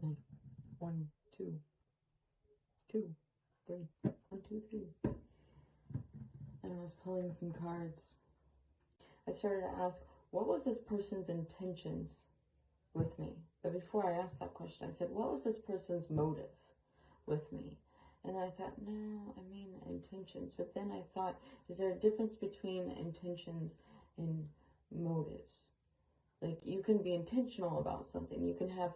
midnight. 1, 2, 2, 3. 1, 2, 3. And I was pulling some cards. I started to ask, what was this person's intentions with me? But before I asked that question, I said, what was this person's motive with me? And I thought, no, I mean intentions. But then I thought, is there a difference between intentions and motives? Like, you can be intentional about something. You can have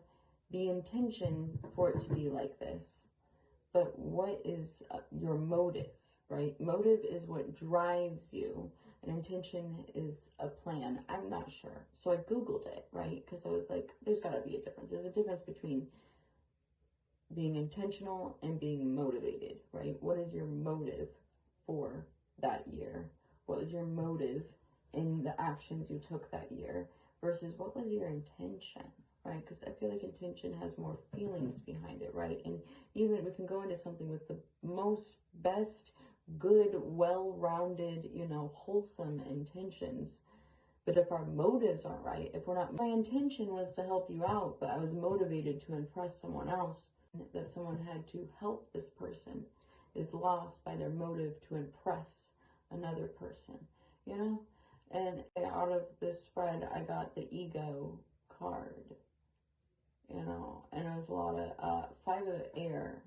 the intention for it to be like this. But what is your motive, right? Motive is what drives you. An intention is a plan. I'm not sure. So I Googled it, right? Because I was like, there's got to be a difference. There's a difference between being intentional and being motivated, right? What is your motive for that year? What was your motive in the actions you took that year versus what was your intention, right? Because I feel like intention has more feelings behind it, right? And even we can go into something with the most best, good, well-rounded, wholesome intentions. But if our motives aren't right, if we're not, my intention was to help you out, but I was motivated to impress someone else, that someone had to help this person is lost by their motive to impress another person, And out of this spread, I got the ego card, and it was a lot of, 5 of air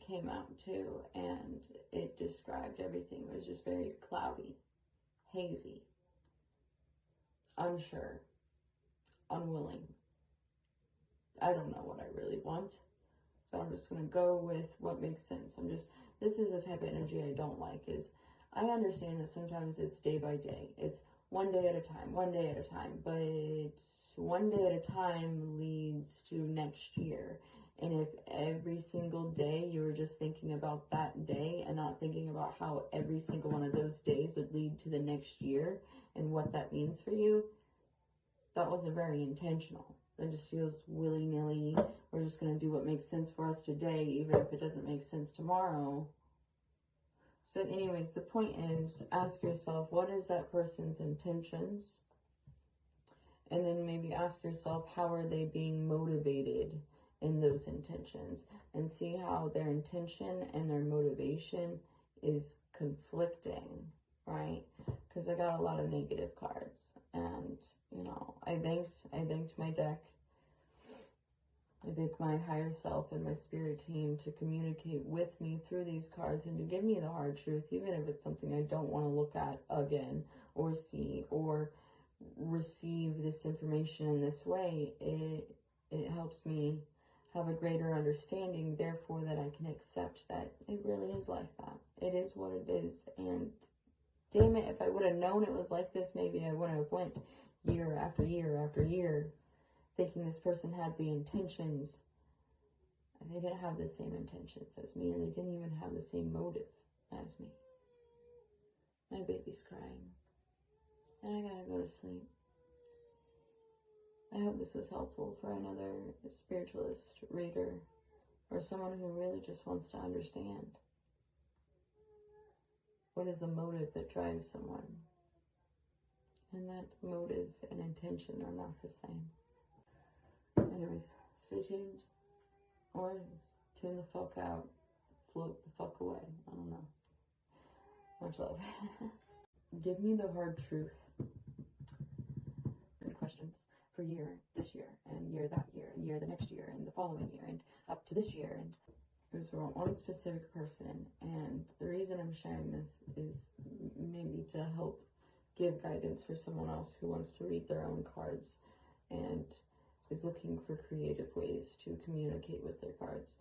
came out too, and it described everything. It was just very cloudy, hazy, unsure, unwilling. I don't know what I really want. So I'm just going to go with what makes sense. This is the type of energy I don't like. Is I understand that sometimes it's day by day. It's one day at a time, one day at a time. But one day at a time leads to next year. And if every single day you were just thinking about that day and not thinking about how every single one of those days would lead to the next year and what that means for you, that wasn't very intentional. It just feels willy-nilly. We're just going to do what makes sense for us today, even if it doesn't make sense tomorrow. So anyways, the point is, ask yourself, what is that person's intentions? And then maybe ask yourself, how are they being motivated in those intentions? And see how their intention and their motivation is conflicting, right? Because I got a lot of negative cards, and I thanked my deck. I thank my higher self and my spirit team to communicate with me through these cards and to give me the hard truth, even if it's something I don't want to look at again or see or receive this information in this way. It helps me have a greater understanding, therefore, that I can accept that it really is like that. It is what it is, and damn it, if I would have known it was like this, maybe I wouldn't have went year after year after year thinking this person had the intentions. And they didn't have the same intentions as me, and they didn't even have the same motive as me. My baby's crying, and I gotta go to sleep. I hope this was helpful for another spiritualist reader or someone who really just wants to understand. What is the motive that drives someone? And that motive and intention are not the same. Anyways, stay tuned. Or tune the fuck out. Float the fuck away. I don't know. Much love. Give me the hard truth. And questions for this year, and year that year, and year the next year, and the following year, and up to this year, and it was for one specific person. And the reason I'm sharing this is maybe to help give guidance for someone else who wants to read their own cards and is looking for creative ways to communicate with their cards.